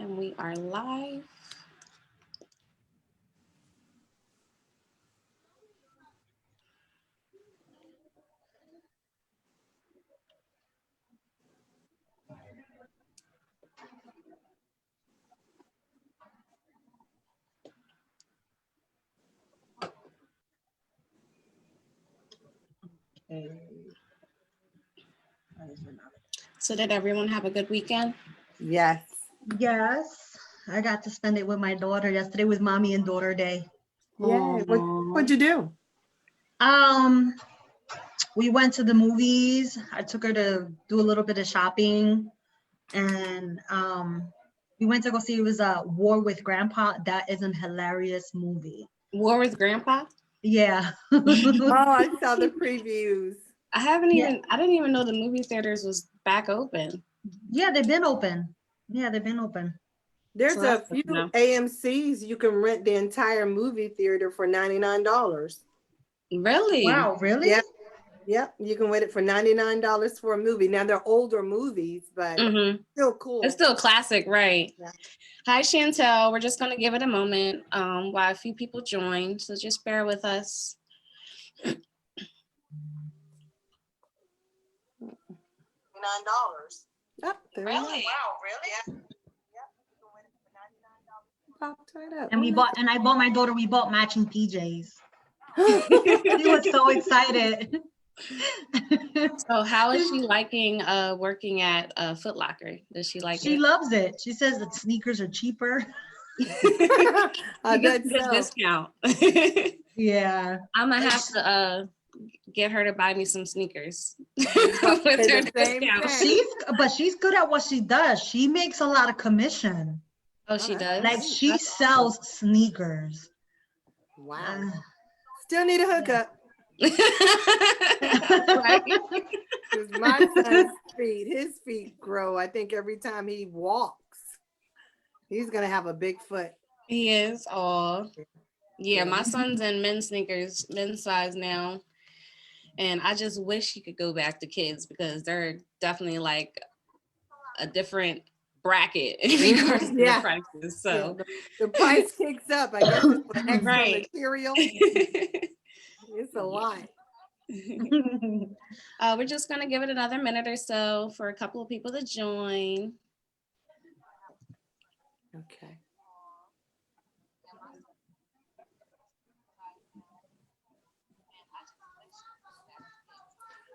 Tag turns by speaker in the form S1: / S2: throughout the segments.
S1: And we are live. So did everyone have a good weekend?
S2: Yes.
S3: Yes, I got to spend it with my daughter. Yesterday was mommy and daughter day.
S2: Yeah. What'd you do?
S3: We went to the movies. I took her to do a little bit of shopping, and we went to go see, it was a War with Grandpa. That is an hilarious movie.
S1: War with Grandpa?
S3: Yeah.
S2: Oh, I saw the previews.
S1: I didn't even know the movie theaters was back open.
S3: Yeah, they've been open.
S2: There's
S1: So
S2: a
S1: that's
S2: few
S1: good to know.
S2: AMCs you can rent the entire movie theater for $99.
S1: Really?
S3: Wow, really?
S2: Yeah. Yep, you can rent it for $99 for a movie. Now they're older movies, but still cool.
S1: It's still classic, right?
S2: Yeah.
S1: Hi, Chantel. We're just going to give it a moment while a few people join. So just bear with us.
S2: $9. Oh, there
S1: Really?
S2: you go.
S1: Wow, really?
S2: Yeah. Popped right up.
S3: And I bought my daughter, we bought matching PJs. She was so excited.
S1: So how is she liking working at Foot Locker? Does she like
S3: She
S1: it?
S3: loves it. She says that sneakers are cheaper.
S2: I
S1: She gets
S2: bet
S1: a good
S2: so.
S1: discount.
S3: Yeah.
S1: I'm gonna have to get her to buy me some sneakers with
S2: It's
S1: her
S2: the same
S1: discount.
S2: thing.
S3: She's good at what she does. She makes a lot of commission.
S1: Oh, she does?
S3: Like she
S1: That's
S3: sells sneakers.
S2: Wow. Still need a hookup.
S1: Right?
S2: Because my son's feet, his feet grow, I think, every time he walks. He's going to have a big foot.
S1: He is. Oh, yeah.
S2: Yeah.
S1: My son's in men's sneakers, men's size now. And I just wish he could go back to kids because they're definitely like a different bracket in regards to the prices. So
S2: Yeah, the price kicks up. I guess it's for extra
S1: Right.
S2: material. It's a lot.
S1: We're just going to give it another minute or so for a couple of people to join.
S2: Okay.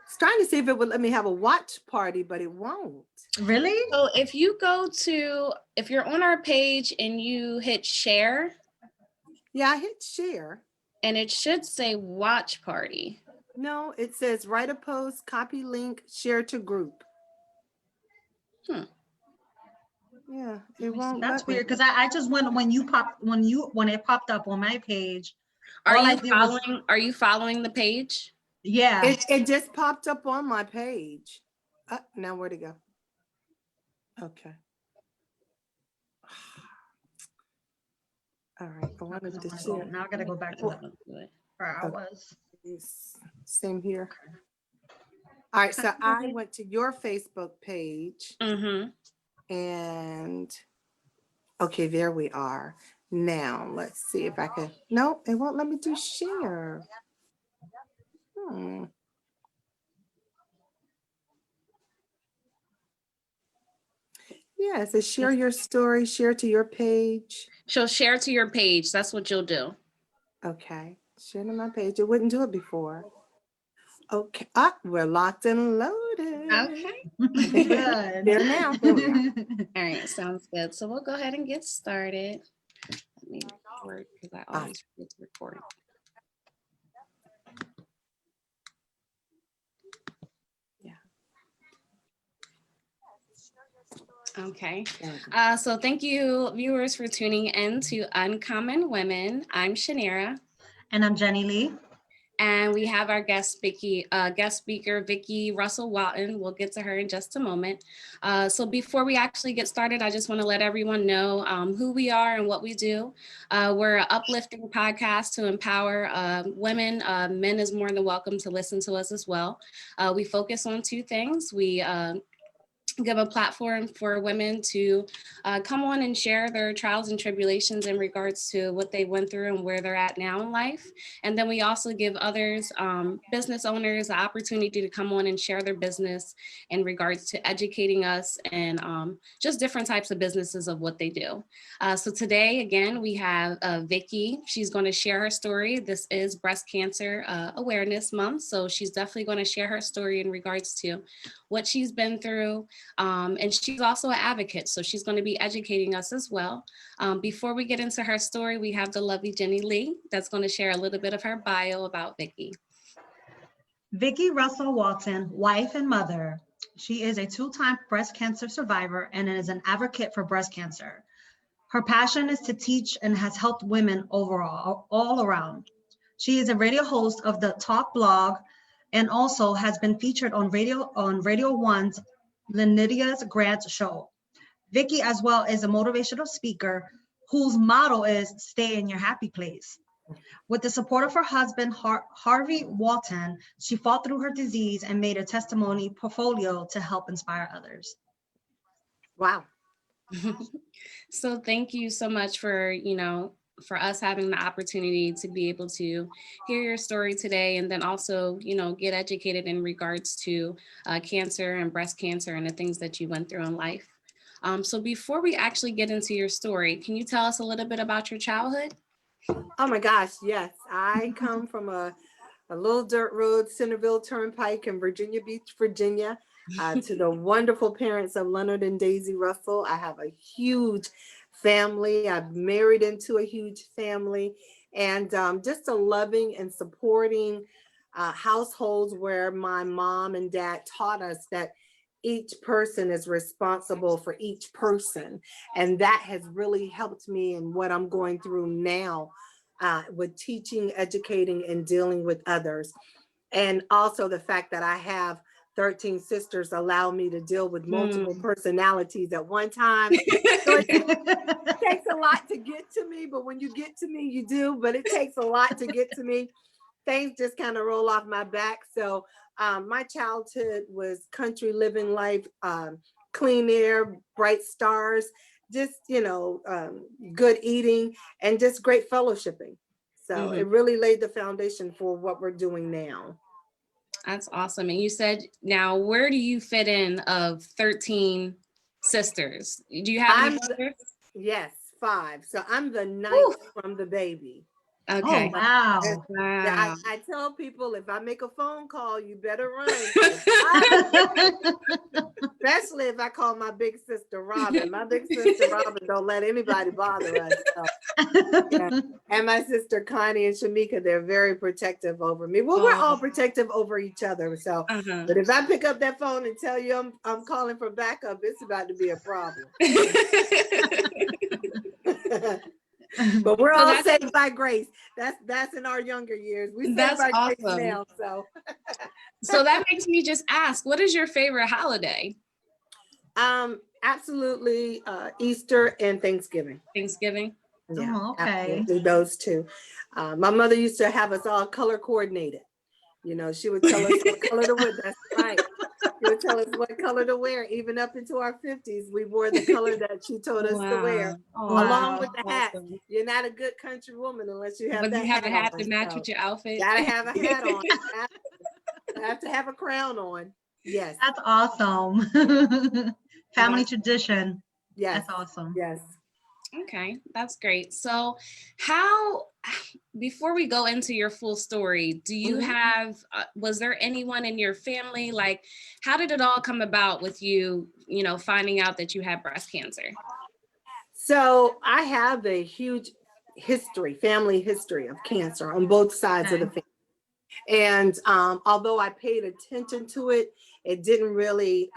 S2: It's trying to see if it would let me have a watch party, but it won't.
S3: Really?
S1: So if you're on our page and you hit share.
S2: Yeah, I hit share.
S1: And it should say watch party.
S2: No, it says write a post, copy link, share to group. Yeah, it won't.
S3: That's weird because I just went when it popped up on my page.
S1: Are you following the page?
S3: Yeah.
S2: It just popped up on my page. Now where'd it go? Okay. All right. I wanted to share.
S3: Now I gotta go back to where I was.
S2: Same here. All right. So I went to your Facebook page. And okay, there we are. Now let's see if I can. No, it won't let me do share. Yeah, it says share your story, share to your page.
S1: She'll share to your page. That's what you'll do.
S2: Okay, share to my page. It wouldn't do it before. Okay, we're locked and loaded.
S1: Okay.
S3: Good.
S2: There now. There we are.
S1: All right, sounds good. So we'll go ahead and get started. Let me work because I always forget to record. Okay. So thank you, viewers, for tuning in to Uncommon Women. I'm Chaniera.
S3: And I'm Jenni Lee.
S1: And we have our guest speaker, Vicki Russel Walton. We'll get to her in just a moment. So before we actually get started, I just want to let everyone know who we are and what we do. We're an uplifting podcast to empower women. Men is more than welcome to listen to us as well. We focus on two things. We give a platform for women to come on and share their trials and tribulations in regards to what they went through and where they're at now in life. And then we also give others, business owners, the opportunity to come on and share their business in regards to educating us and just different types of businesses of what they do. So today, again, we have Vicki. She's going to share her story. This is Breast Cancer Awareness Month. So she's definitely going to share her story in regards to what she's been through. And she's also an advocate, so she's going to be educating us as well. Before we get into her story, we have the lovely Jenni Lee that's going to share a little bit of her bio about Vicki.
S3: Vicki Russel Walton, wife and mother. She is a two-time breast cancer survivor and is an advocate for breast cancer. Her passion is to teach and has helped women overall, all around. She is a radio host of the Talk blog and also has been featured on Radio 1's Lydia's Grant show. Vicki as well is a motivational speaker whose motto is stay in your happy place. With the support of her husband, Harvey Walton, she fought through her disease and made a testimony portfolio to help inspire others.
S2: Wow.
S1: So thank you so much for, for us having the opportunity to be able to hear your story today, and then also, get educated in regards to cancer and breast cancer and the things that you went through in life. So before we actually get into your story, can you tell us a little bit about your childhood?
S2: Oh my gosh, yes. I come from a little dirt road, Centerville Turnpike in Virginia Beach, Virginia, to the wonderful parents of Leonard and Daisy Russell. I have a huge family. I've married into a huge family, and just a loving and supporting households where my mom and dad taught us that each person is responsible for each person. And that has really helped me in what I'm going through now with teaching, educating, and dealing with others. And also the fact that I have 13 sisters allow me to deal with multiple personalities at one time. So it takes a lot to get to me, but when you get to me, you do, but it takes a lot to get to me. Things just kind of roll off my back. So my childhood was country living life, clean air, bright stars, just, good eating and just great fellowshipping. So it really laid the foundation for what we're doing now.
S1: That's awesome. And you said, now, where do you fit in of 13 sisters? Do you have any brothers?
S2: Yes, 5. So I'm the 9th from the baby.
S1: Okay.
S3: Oh, wow.
S2: I tell people, if I make a phone call, you better run. Especially if I call my big sister Robin. My big sister Robin don't let anybody bother us. So, yeah. And my sister Connie and Shamika, they're very protective over me. Well, we're all protective over each other. So, but if I pick up that phone and tell you I'm calling for backup, it's about to be a problem. But we're all saved by grace. That's in our younger years. We saved by grace now.
S1: So that makes me just ask, what is your favorite holiday?
S2: Absolutely Easter and Thanksgiving.
S1: Thanksgiving.
S2: Yeah,
S3: Oh, okay.
S2: absolutely those two. My mother used to have us all color coordinated. She would tell us what color to wear. That's right. She would tell us what color to wear. Even up into our 50s, we wore the color that she told us to wear, along with the hat. Awesome. You're not a good country woman unless you have that hat.
S1: But you have a hat to match with your outfit.
S2: Gotta have a hat on. Have to have a crown on. Yes.
S3: That's awesome. Family tradition.
S2: Yes.
S3: That's awesome.
S2: Yes.
S1: Okay, that's great. So before we go into your full story, do you have, was there anyone in your family, like, how did it all come about with you, finding out that you had breast cancer?
S2: So I have a huge family history of cancer on both sides of the family. And although I paid attention to it, it didn't really,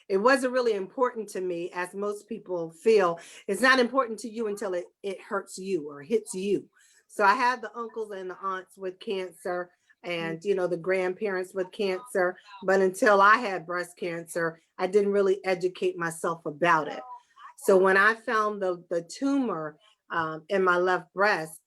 S2: it wasn't really important to me, as most people feel. It's not important to you until it hurts you or hits you. So I had the uncles and the aunts with cancer and, the grandparents with cancer. But until I had breast cancer, I didn't really educate myself about it. So when I found the tumor in my left breast,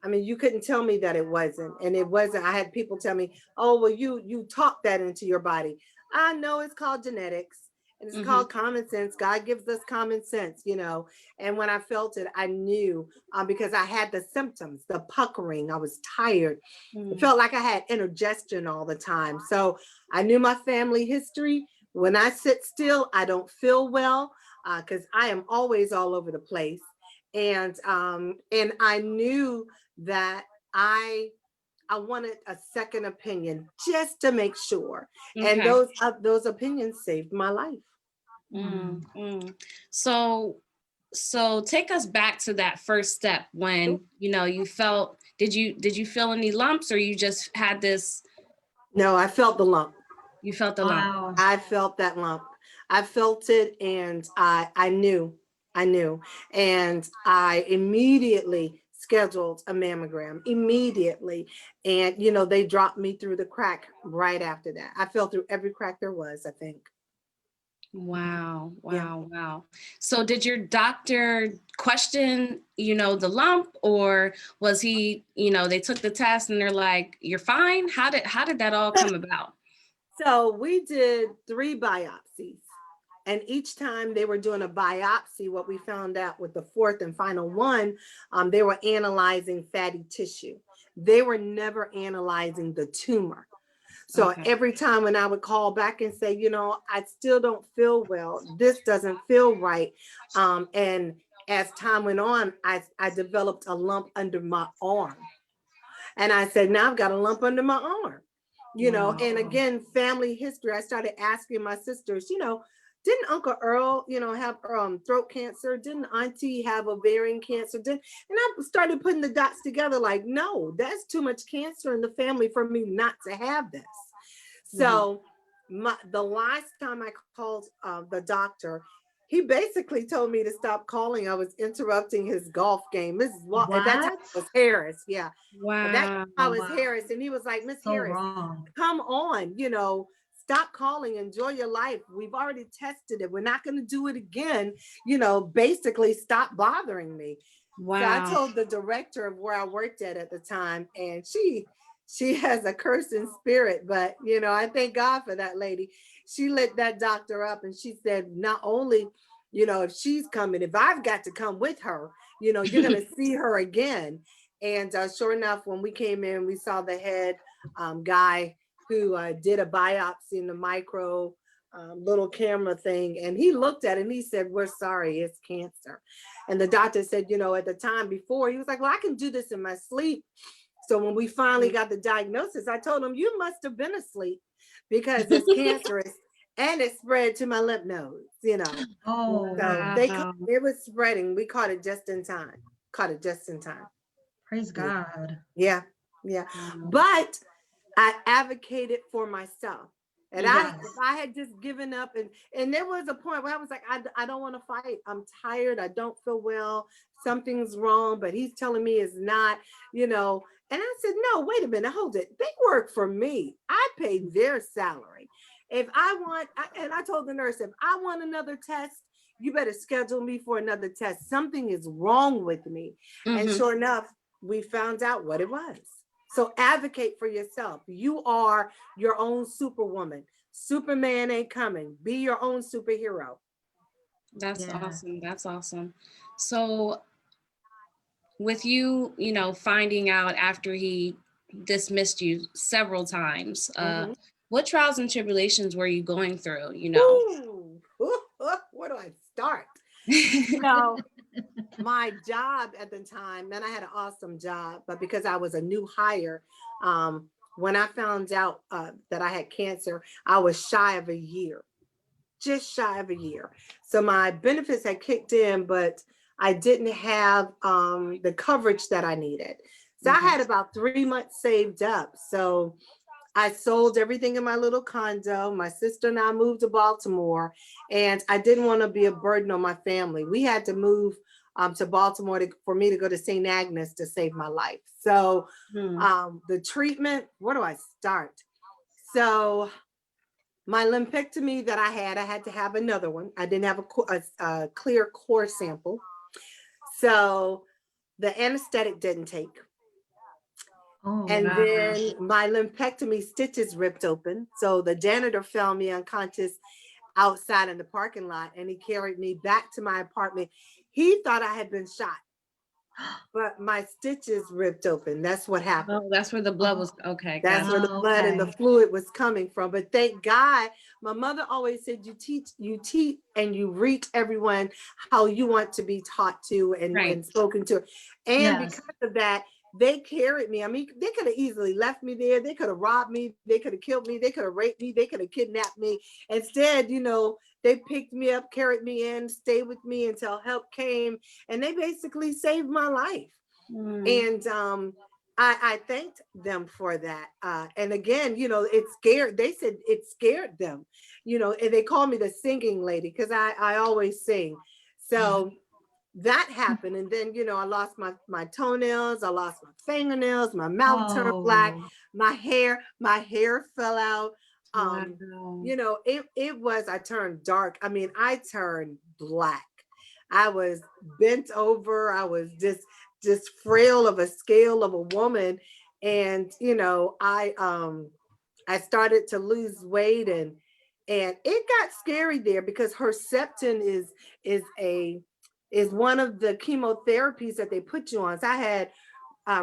S2: I mean, you couldn't tell me that it wasn't. And it wasn't. I had people tell me, oh, well, you talked that into your body. I know it's called genetics. And it's called common sense. God gives us common sense, you know. And when I felt it, I knew because I had the symptoms, the puckering. I was tired. It felt like I had indigestion all the time. So I knew my family history. When I sit still, I don't feel well because I am always all over the place. And I knew that I wanted a second opinion just to make sure. And
S1: Okay.
S2: those opinions saved my life.
S1: So take us back to that first step when, you know, you felt, did you feel any lumps, or you just had this?
S2: No, I felt the lump.
S1: You felt the lump.
S3: Wow.
S2: I felt that lump. I felt it, and I knew. And I immediately scheduled a mammogram immediately. And, you know, they dropped me through the crack right after that. I fell through every crack there was, I think.
S1: Wow,
S2: Yeah.
S1: wow, wow. So did your doctor question, you know, the lump, or was he, you know, they took the test and they're like, you're fine? How did that all come about?
S2: So we did 3 biopsies. And each time they were doing a biopsy, what we found out with the 4th and final one, they were analyzing fatty tissue. They were never analyzing the tumor. So
S1: Okay.
S2: every time when I would call back and say, you know, I still don't feel well, this doesn't feel right. And as time went on, I developed a lump under my arm. And I said, now I've got a lump under my arm, you know.
S1: Wow.
S2: And again, family history, I started asking my sisters, you know, didn't Uncle Earl, you know, have throat cancer? Didn't Auntie have ovarian cancer? And I started putting the dots together like, no, that's too much cancer in the family for me not to have this. So the last time I called the doctor, he basically told me to stop calling. I was interrupting his golf game. At that time it was Harris. Yeah. At that time I was Harris. And he was like, Miss Harris,
S3: Wrong.
S2: come on, you know, stop calling, enjoy your life. We've already tested it. We're not going to do it again. You know, basically stop bothering me.
S1: Wow.
S2: So I told the director of where I worked at the time, and she has a cursing spirit, but you know, I thank God for that lady. She lit that doctor up, and she said, not only, you know, if she's coming, if I've got to come with her, you know, you're going to see her again. And sure enough, when we came in, we saw the head guy who did a biopsy in the micro little camera thing. And he looked at it and he said, we're sorry, it's cancer. And the doctor said, you know, at the time before, he was like, well, I can do this in my sleep. So when we finally got the diagnosis, I told him, you must have been asleep because it's cancerous and it spread to my lymph nodes, you know.
S3: Oh,
S2: So it was spreading. We caught it just in time.
S3: Praise God.
S2: Yeah. But I advocated for myself. And if I had just given up, and there was a point where I was like, I don't want to fight. I'm tired. I don't feel well. Something's wrong, but he's telling me it's not, you know. And I said, no, wait a minute, hold it. They work for me. I paid their salary. If I want, and I told the nurse, if I want another test, you better schedule me for another test. Something is wrong with me. And sure enough, we found out what it was. So advocate for yourself. You are your own superwoman. Superman ain't coming. Be your own superhero.
S1: That's awesome. That's awesome. So with you, you know, finding out after he dismissed you several times, what trials and tribulations were you going through, you know?
S2: Where do I start? You know, my job at the time, man, I had an awesome job, but because I was a new hire, when I found out that I had cancer, I was shy of a year, just shy of a year. So my benefits had kicked in, but I didn't have the coverage that I needed. So I had about 3 months saved up. So I sold everything in my little condo. My sister and I moved to Baltimore, and I didn't want to be a burden on my family. We had to move to Baltimore for me to go to St. Agnes to save my life. So the treatment, where do I start? So my lumpectomy that I had to have another one. I didn't have a clear core sample. So the anesthetic didn't take. And then my lumpectomy stitches ripped open. So the janitor found me unconscious outside in the parking lot, and he carried me back to my apartment. He thought I had been shot, but my stitches ripped open. That's what happened.
S1: Oh, that's where the blood was. Okay,
S2: That's
S1: gotcha.
S2: where the blood and the
S3: Okay.
S2: fluid was coming from. But thank God, my mother always said, you teach and you reach everyone how you want to be taught to
S1: Right.
S2: and spoken to. And
S3: Yes.
S2: because of that, they carried me. I mean, they could have easily left me there. They could have robbed me. They could have killed me. They could have raped me. They could have kidnapped me. Instead, you know, they picked me up, carried me in, stayed with me until help came. And they basically saved my life.
S1: Mm.
S2: And I thanked them for that. And again, you know, it scared, they said it scared them, you know, and they call me the singing lady because I always sing. So that happened. And then, you know, I lost my toenails, I lost my fingernails, my mouth turned black,
S3: Oh,
S2: my hair fell out.
S1: Wow.
S2: You know, it was, I turned dark. I mean, I turned black. I was bent over. I was just frail of a scale of a woman. And, you know, I started to lose weight, and it got scary there because Herceptin is one of the chemotherapies that they put you on. So I had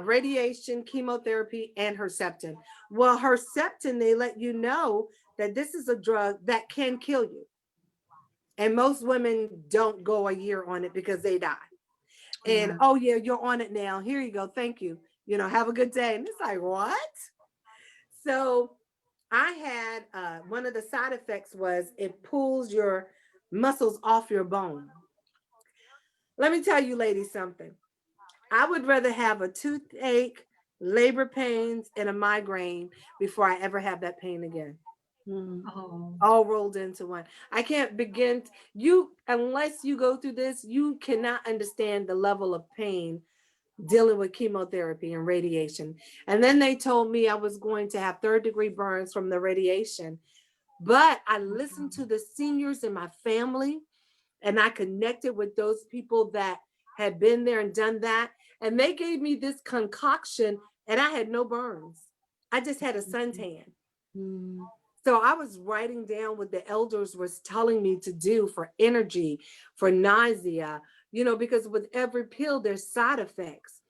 S2: radiation, chemotherapy, and Herceptin. Well, Herceptin, they let you know that this is a drug that can kill you. And most women don't go a year on it because they die. And
S1: Yeah.
S2: oh yeah, you're on it now. Here you go. Thank you. You know, have a good day. And it's like, what? So I had one of the side effects was it pulls your muscles off your bone. Let me tell you ladies something. I would rather have a toothache, labor pains, and a migraine before I ever have that pain again.
S1: Mm.
S3: oh,
S2: All rolled into one. I can't begin you unless you go through this, you cannot understand the level of pain dealing with chemotherapy and radiation. And then they told me I was going to have third-degree burns from the radiation. But I listened to the seniors in my family, and I connected with those people that had been there and done that. And they gave me this concoction, and I had no burns. I just had a suntan.
S1: Mm.
S2: So I was writing down what the elders was telling me to do for energy, for nausea, you know, because with every pill, there's side effects.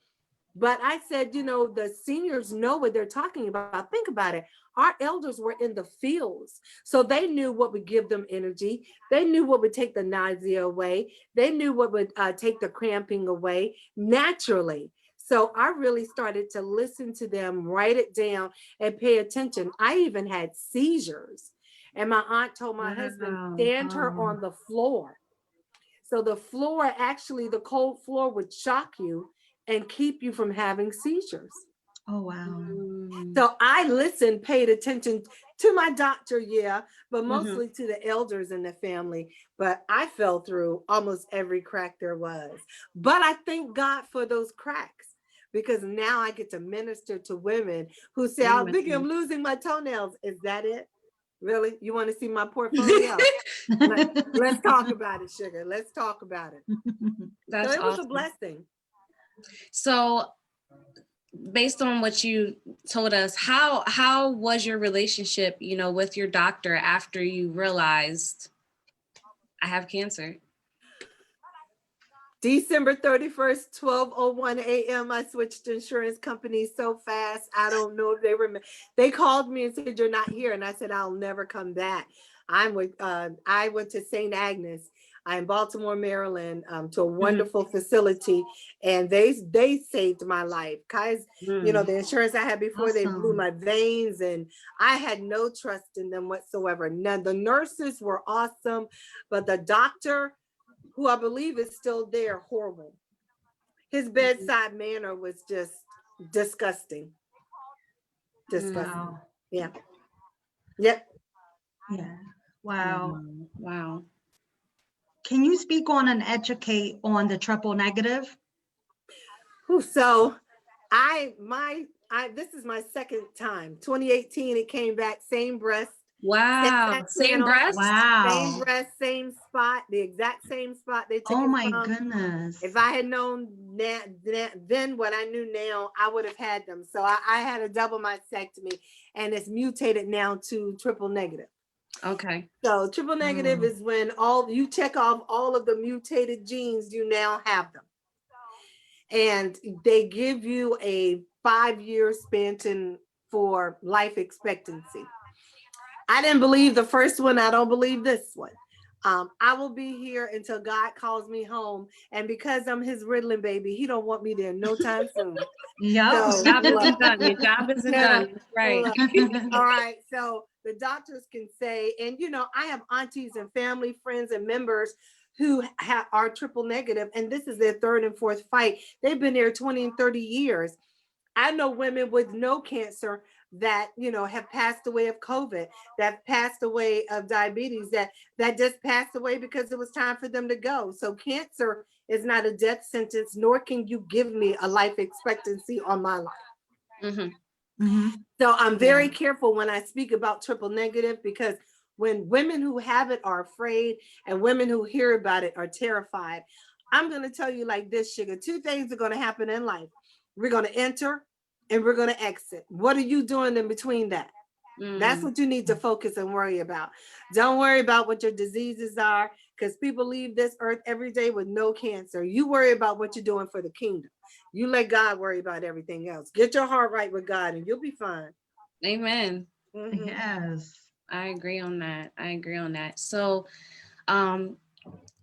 S2: But I said, you know, the seniors know what they're talking about. Think about it. Our elders were in the fields, so they knew what would give them energy. They knew what would take the nausea away. They knew what would take the cramping away naturally. So I really started to listen to them, write it down, and pay attention. I even had seizures. And my aunt told my husband,
S1: Wow.
S2: stand her
S3: oh,
S2: on the floor. So the floor, actually, the cold floor would shock you and keep you from having seizures.
S3: oh, wow.
S1: Mm.
S2: So I listened, paid attention to my doctor, yeah, but
S1: Mhm.
S2: mostly to the elders in the family. But I fell through almost every crack there was. But I thank God for those cracks because now I get to minister to women who say, "Oh, Vicki, I'm
S1: Amen.
S2: losing my toenails." Is that it? Really? You want to see my portfolio? Let's talk about it, sugar. Let's talk about it. So
S1: That's
S2: it was a
S1: awesome.
S2: blessing.
S1: So, based on what you told us, how was your relationship, you know, with your doctor after you realized I have cancer?
S2: December 31st, 12:01 a.m. I switched insurance companies so fast. I don't know if they remember. They called me and said, "You're not here." And I said, "I'll never come back." I went to St. Agnes. I'm in Baltimore, Maryland, to a
S1: Mhm.
S2: wonderful facility, and they saved my life. Guys, you know,
S1: Mm.
S2: the insurance I had before, they blew
S3: Awesome.
S2: my veins, and I had no trust in them whatsoever. None. The nurses were awesome, but the doctor, who I believe is still there, horrible. His bedside manner was just disgusting.
S1: Mm.
S2: Disgusting.
S3: Wow.
S2: Yeah. Yep.
S3: Yeah. Wow.
S1: Wow.
S3: Can you speak on and educate on the triple negative?
S2: So I this is my second time. 2018, it came back, same breast, same
S1: Wow.
S2: back
S1: Same
S2: panel,
S1: breast?
S2: same
S3: Wow.
S2: breast, same spot, the exact same spot they took
S3: Oh
S2: it
S3: my
S2: from.
S3: goodness.
S2: If I had known then what I knew now, I would have had them. So I had a double mastectomy, and it's mutated now to triple negative.
S1: Okay.
S2: So triple negative is when you check off all of the mutated genes, you now have them. And they give you a 5-year span for life expectancy. I didn't believe the first one. I don't believe this one. I will be here until God calls me home. And because I'm his Ritalin baby, he don't want me there no time soon.
S3: Yep.
S2: So,
S1: Job
S2: look,
S1: isn't done. Your job isn't done. That's right.
S2: look. All right. So the doctors can say, and I have aunties and family, friends, and members who are triple negative, and this is their third and fourth fight. They've been there 20 and 30 years. I know women with no cancer that have passed away of COVID, that passed away of diabetes, that just passed away because it was time for them to go. So cancer is not a death sentence, nor can you give me a life expectancy on my life.
S1: Mm-hmm.
S2: So I'm very careful when I speak about triple negative, because when women who have it are afraid and women who hear about it are terrified. I'm going to tell you like this, sugar. 2 things are going to happen in life. We're going to enter and we're going to exit. What are you doing in between that? That's what you need to focus and worry about. Don't worry about what your diseases are, because people leave this earth every day with no cancer. You worry about what you're doing for the kingdom. You let God worry about everything else. Get your heart right with God and you'll be fine.
S1: Amen.
S2: Mhm.
S3: Yes.
S1: I agree on that. So,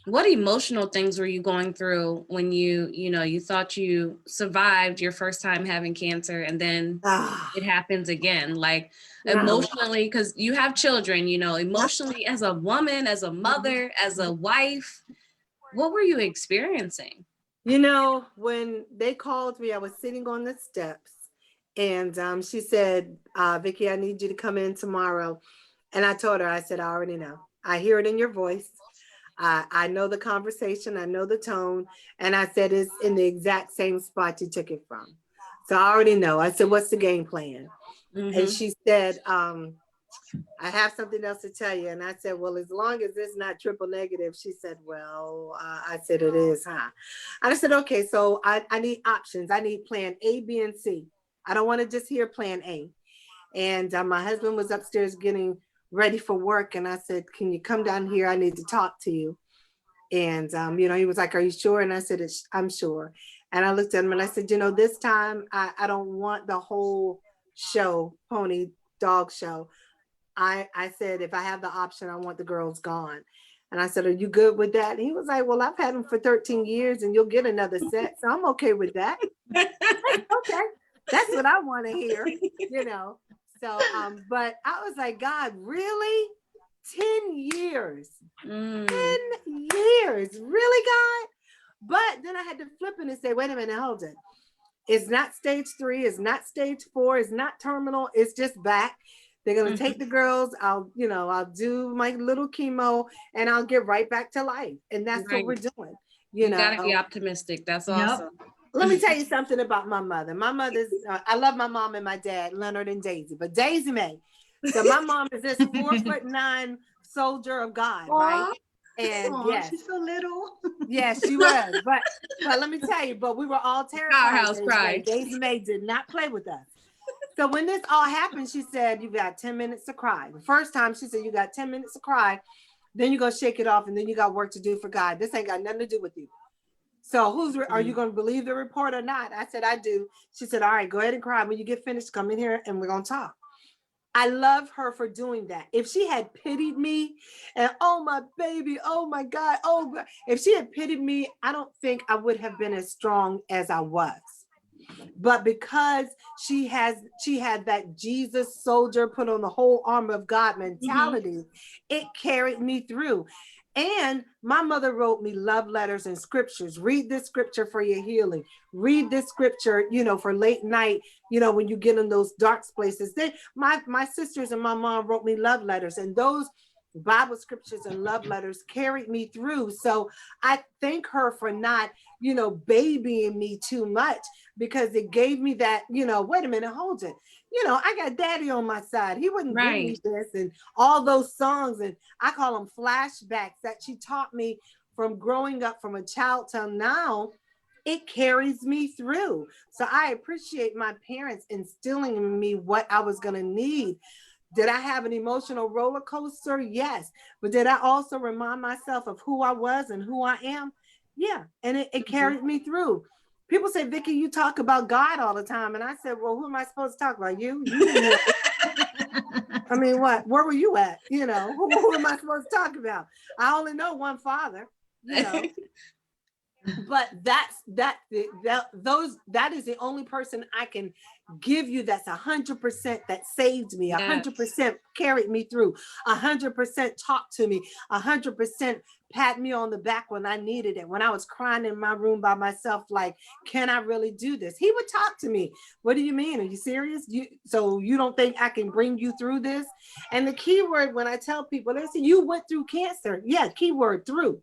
S1: what emotional things were you going through when you thought you survived your first time having cancer, and then it happens again? Like emotionally, because you have children, emotionally as a woman, as a mother, as a wife, what were you experiencing?
S2: When they called me, I was sitting on the steps, and she said, Vicki, I need you to come in tomorrow. And I told her, I said, I already know. I hear it in your voice. I know the conversation. I know the tone. And I said, it's in the exact same spot you took it from. So I already know. I said, what's the game plan? And she said, I have something else to tell you. And I said, well, as long as it's not triple negative. She said, well, I said, it is, huh? And I said, okay, so I need options. I need plan A, B, and C. I don't want to just hear plan A. And my husband was upstairs getting ready for work. And I said, can you come down here? I need to talk to you. And, he was like, are you sure? And I said, I'm sure. And I looked at him and I said, this time I don't want the whole show, pony dog show. I said, if I have the option, I want the girls gone. And I said, are you good with that? And he was like, well, I've had them for 13 years and you'll get another set. So I'm okay with that. Okay. That's what I want to hear, So, but I was like, God, really? 10 years, 10 years, really, God? But then I had to flip it and say, wait a minute, hold it. It's not stage 3. It's not stage 4. It's not terminal. It's just back. They're going to take the girls. I'll do my little chemo and I'll get right back to life. And that's what we're doing.
S1: You gotta be optimistic. That's awesome.
S2: Let me tell you something about my mother. My mother's, I love my mom and my dad, Leonard and Daisy, but Daisy May. So my mom is this 4'9" soldier of God, right? And yes,
S3: she's so little.
S2: Yes, she was. But let me tell you, but we were all terrified.
S1: Powerhouse pride.
S2: Daisy May did not play with us. So when this all happened, she said, you got 10 minutes to cry. The first time she said, you got 10 minutes to cry. Then you go shake it off and then you got work to do for God. This ain't got nothing to do with you. So are you going to believe the report or not? I said, I do. She said, all right, go ahead and cry. When you get finished, come in here and we're going to talk. I love her for doing that. If she had pitied me and, oh, my baby, oh, my God, if she had pitied me, I don't think I would have been as strong as I was. But because she had that Jesus soldier put on the whole armor of God mentality, it carried me through. And my mother wrote me love letters and scriptures. Read this scripture for your healing. Read this scripture, for late night, when you get in those dark places. My sisters and my mom wrote me love letters, and those Bible scriptures and love letters carried me through. So I thank her for not, babying me too much, because it gave me that, wait a minute, hold it. I got daddy on my side. He wouldn't give me this, and all those songs, and I call them flashbacks that she taught me from growing up from a child till now. It carries me through. So I appreciate my parents instilling in me what I was going to need Did I have an emotional roller coaster? Yes. But did I also remind myself of who I was and who I am? Yeah. And it carried me through. People say, Vicki, you talk about God all the time. And I said, well, who am I supposed to talk about? You didn't hear me. I mean, what? Where were you at? You know, who am I supposed to talk about? I only know one father, you know. But that is the only person I can give you that's 100% that saved me, 100% carried me through, 100% talked to me, 100% pat me on the back when I needed it, when I was crying in my room by myself, like, can I really do this? He would talk to me. What do you mean? Are you serious? So you don't think I can bring you through this? And the key word when I tell people, they say, you went through cancer. Yeah, keyword through.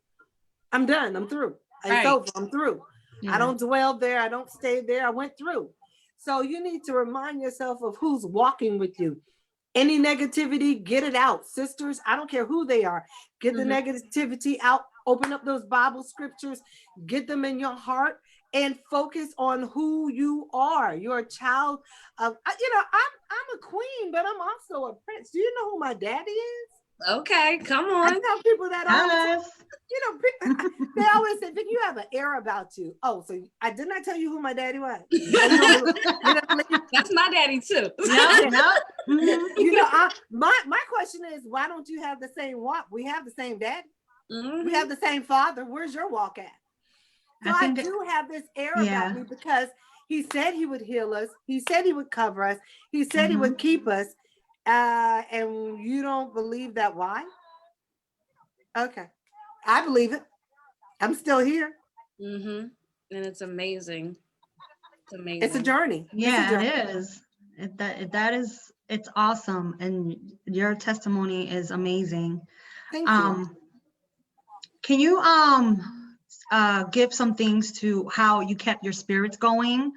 S2: I'm done. I'm through. It's over. I'm through. Yeah. I don't dwell there. I don't stay there. I went through. So you need to remind yourself of who's walking with you. Any negativity, get it out. Sisters, I don't care who they are. Get the negativity out. Open up those Bible scriptures. Get them in your heart and focus on who you are. You're a child of, I'm a queen, but I'm also a prince. Do you know who my daddy is?
S1: Okay, come on.
S2: I tell people that all the time. They always say, Vic, you have an air about you. Oh, so I did not tell you who my daddy was.
S1: That's my daddy too.
S2: My question is, why don't you have the same walk? We have the same daddy. We have the same father. Where's your walk at? So I do have this air about me because he said he would heal us. He said he would cover us. He said he would keep us. And you don't believe that? Why? Okay. I believe it. I'm still here.
S1: And it's amazing. It's amazing.
S2: It's a journey.
S3: Yeah, it is. It's awesome. And your testimony is amazing.
S2: Thank you.
S3: Can you give some things to how you kept your spirits going?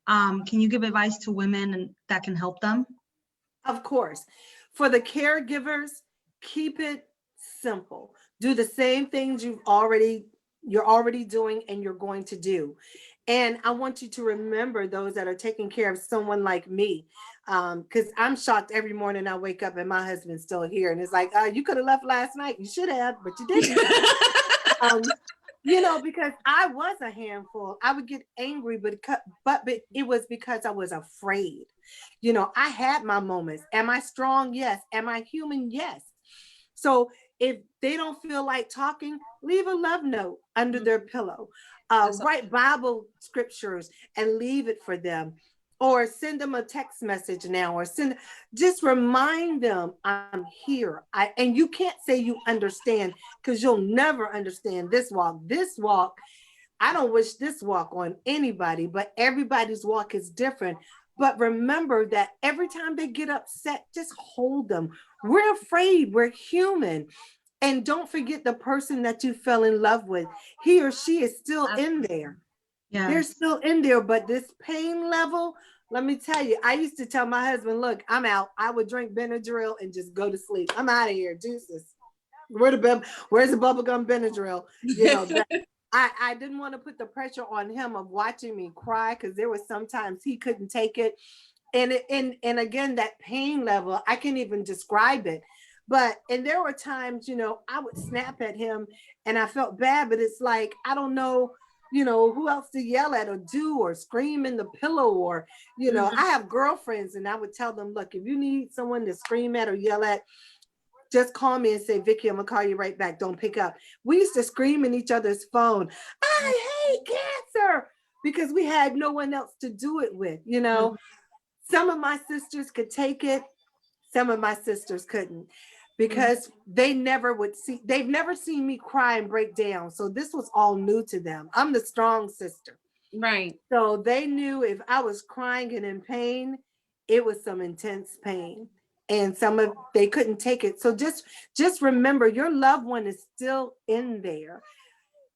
S3: Can you give advice to women that can help them?
S2: Of course. For the caregivers, keep it simple. Do the same things you're already doing and you're going to do. And I want you to remember those that are taking care of someone like me. Because I'm shocked every morning I wake up and my husband's still here. And it's like, you could have left last night. You should have, but you didn't. Because I was a handful. I would get angry, but it was because I was afraid. I had my moments. Am I strong? Yes. Am I human? Yes. So if they don't feel like talking, leave a love note under their pillow. Write Bible scriptures and leave it for them. Or send them a text message now, or just remind them I'm here. And you can't say you understand because you'll never understand this walk. This walk, I don't wish this walk on anybody, but everybody's walk is different. But remember that every time they get upset, just hold them. We're afraid. We're human. And don't forget the person that you fell in love with. He or she is still in there. Yes. They're still in there, but this pain level, let me tell you, I used to tell my husband, look, I'm out. I would drink Benadryl and just go to sleep. I'm out of here, deuces. Where's the bubblegum Benadryl? I didn't want to put the pressure on him of watching me cry because there was sometimes he couldn't take it. And again, that pain level, I can't even describe it. And there were times, I would snap at him and I felt bad, but it's like, I don't know, who else to yell at or do or scream in the pillow or, I have girlfriends and I would tell them, look, if you need someone to scream at or yell at, just call me and say, Vicki, I'm gonna call you right back. Don't pick up. We used to scream in each other's phone. I hate cancer because we had no one else to do it with, Some of my sisters could take it. Some of my sisters couldn't. Because they've never seen me cry and break down. So this was all new to them. I'm the strong sister.
S1: Right.
S2: So they knew if I was crying and in pain, it was some intense pain. And they couldn't take it. So just remember your loved one is still in there.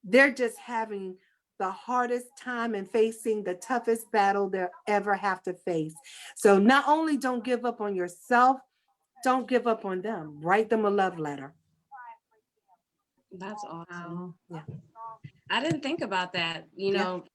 S2: They're just having the hardest time and facing the toughest battle they'll ever have to face. So not only don't give up on yourself, don't give up on them. Write them a love letter.
S1: That's awesome.
S2: Yeah.
S1: I didn't think about that,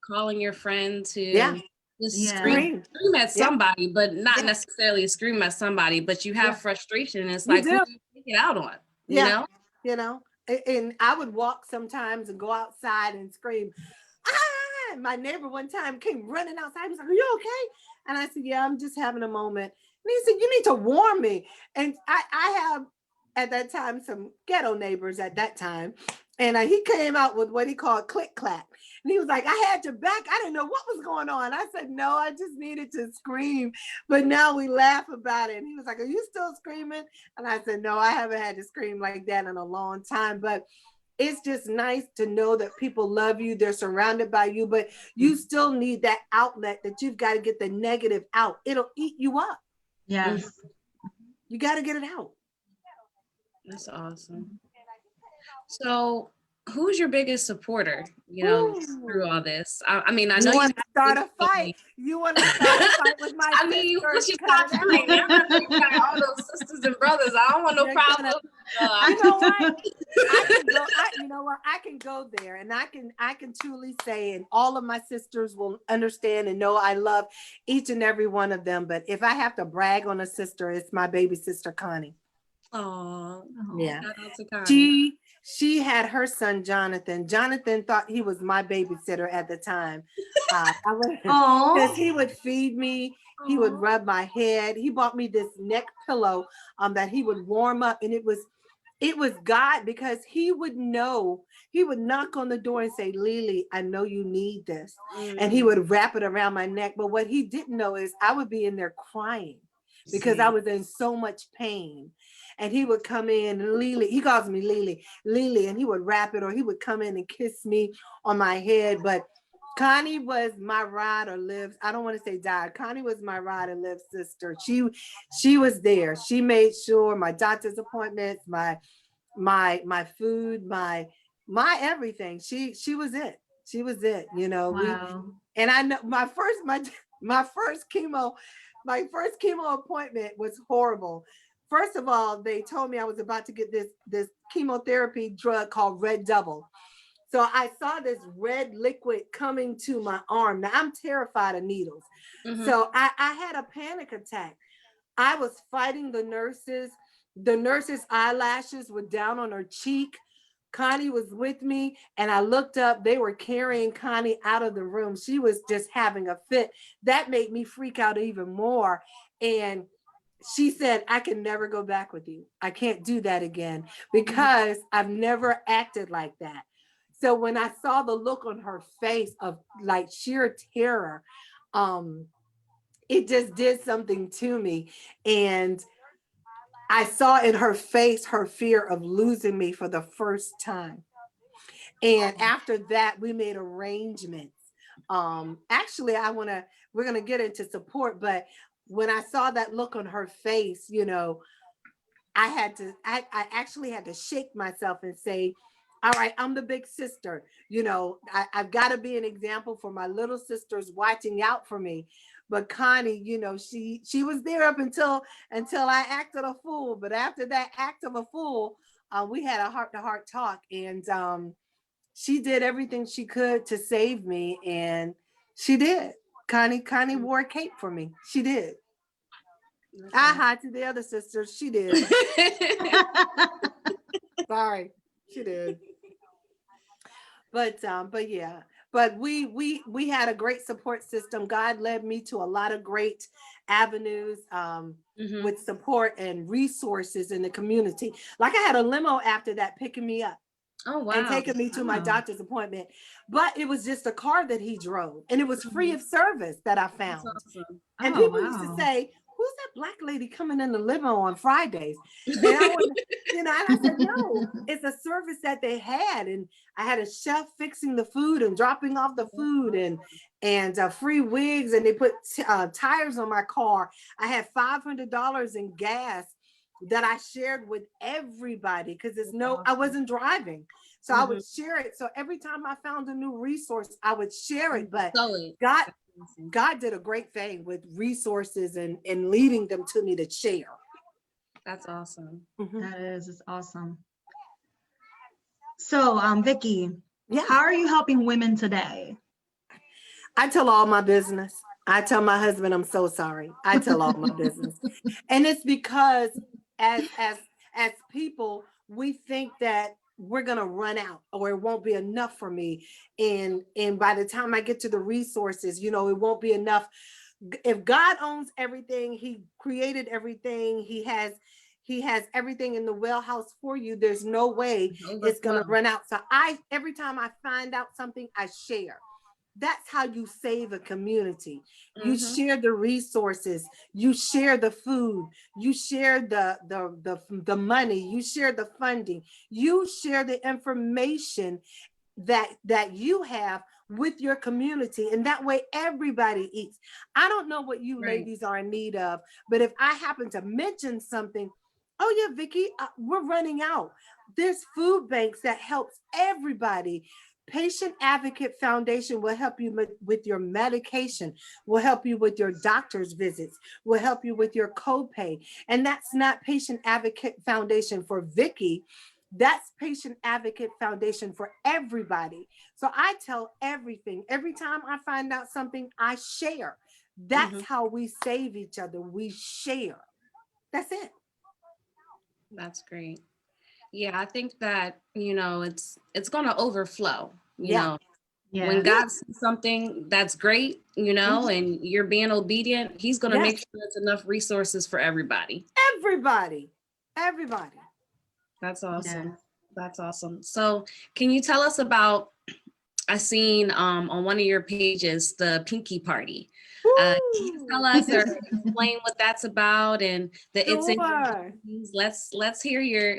S1: calling your friend to Just
S3: Yeah.
S1: scream at
S2: Yep.
S1: somebody, but not
S2: Yeah.
S1: necessarily scream at somebody, but you have
S2: Yeah.
S1: frustration. And it's
S2: You
S1: like, who
S2: do.
S1: do you take it out on? You
S2: Yeah.
S1: know?
S2: You know, and I would walk sometimes and go outside and scream, ah! My neighbor one time came running outside. He was like, "Are you okay?" And I said, "Yeah, I'm just having a moment." And he said, "You need to warn me." And I have at that time some ghetto neighbors at that time. And he came out with what he called click clack. And he was like, "I had your back. I didn't know what was going on." I said, "No, I just needed to scream." But now we laugh about it. And he was like, "Are you still screaming?" And I said, "No, I haven't had to scream like that in a long time." But it's just nice to know that people love you, they're surrounded by you, but you still need that outlet that you've got to get the negative out. It'll eat you up.
S3: Yes.
S2: You got to get it out.
S1: That's awesome. So who's your biggest supporter, through all this? I mean, I know
S2: You
S1: you
S2: want to
S1: have
S2: start a fight? You want to start a fight with my
S1: I mean,
S2: sisters?
S1: once you
S2: Cut
S1: start
S2: it out.
S1: fighting, I know you got all those sisters and brothers. I don't want no
S2: You're
S1: problem.
S2: You know what? I can go. You know what? I can go there, and I can truly say, and all of my sisters will understand and know I love each and every one of them. But if I have to brag on a sister, it's my baby sister Connie.
S1: Oh,
S2: Yeah.
S1: shout out to Connie.
S2: She had her son Jonathan. Jonathan thought he was my babysitter at the time. Because he would feed me, he would rub my head. He bought me this neck pillow that he would warm up, and it was God, because he would know. He would knock on the door and say, "Lily, I know you need this," and he would wrap it around my neck. But what he didn't know is I would be in there crying because I was in so much pain. And he would come in, and Lily, he calls me Lily, and he would wrap it, or he would come in and kiss me on my head. But Connie was my ride or live. I don't want to say died. Connie was my ride or live sister. She was there. She made sure my doctor's appointments, my food, my everything. She was it. She was it.
S3: Wow.
S2: And I know my first chemo appointment was horrible. First of all, they told me I was about to get this chemotherapy drug called Red Double. So I saw this red liquid coming to my arm. Now I'm terrified of needles. So I had a panic attack. I was fighting the nurses. The nurses' eyelashes were down on her cheek. Connie was with me, and I looked up. They were carrying Connie out of the room. She was just having a fit. That made me freak out even more. And she said, "I can never go back with you. I can't do that again because I've never acted like that." So when I saw the look on her face of like sheer terror, it just did something to me. And I saw in her face her fear of losing me for the first time. And after that, we made arrangements. Actually, we're gonna get into support, but when I saw that look on her face, I actually had to shake myself and say, "All right, I'm the big sister. I've got to be an example for my little sisters watching out for me." But Connie, she was there up until I acted a fool. But after that act of a fool, we had a heart-to-heart talk, and she did everything she could to save me, and she did. Connie wore a cape for me. She did. Aha, to the other sisters, she did. Sorry, she did. But yeah, but we had a great support system. God led me to a lot of great avenues with support and resources in the community. Like I had a limo after that picking me up.
S1: Oh, wow.
S2: And taking me to my doctor's appointment. But it was just a car that he drove, and it was free of service that I found.
S1: Awesome.
S2: And people used to say, "Who's that black lady coming in the limo on Fridays?" And I would, and I said, "No, it's a service that they had." And I had a chef fixing the food and dropping off the food, and free wigs, and they put tires on my car. I had $500 in gas that I shared with everybody because I wasn't driving. So I would share it. So every time I found a new resource, I would share it. But God did a great thing with resources and leading them to me to share.
S1: That's awesome.
S3: It's awesome. So, Vicki,
S2: Yeah.
S3: how are you helping women today?
S2: I tell all my business. I tell my husband I'm so sorry. I tell all my business. And it's because as people, we think that we're gonna run out or it won't be enough for me. And by the time I get to the resources, you know, it won't be enough. If God owns everything, he created everything, he has everything in the well house for you. There's no way it's going to run out. So every time I find out something, I share. That's how you save a community. You share the resources, you share the food, you share the money, you share the funding, you share the information that you have with your community, and that way everybody eats. I don't know what you ladies are in need of, but if I happen to mention something, oh yeah, Vicki, we're running out. There's food banks that helps everybody. Patient Advocate Foundation will help you with your medication, will help you with your doctor's visits, will help you with your copay. And that's not Patient Advocate Foundation for Vicki. That's Patient Advocate Foundation for everybody. So I tell everything. Every time I find out something, I share. That's how we save each other. We share. That's it.
S1: That's great. Yeah, I think that, you know, it's going to overflow, you
S2: Yeah.
S1: know. When
S3: Yeah.
S1: God sees something that's great, you know, and you're being obedient, he's going to make sure there's enough resources for everybody.
S2: Everybody. Everybody.
S1: That's awesome.
S3: Yeah.
S1: That's awesome. So can you tell us about, I seen on one of your pages, the Pinky Party. Can you tell us or explain what that's about and the it's in your movies? Let's hear your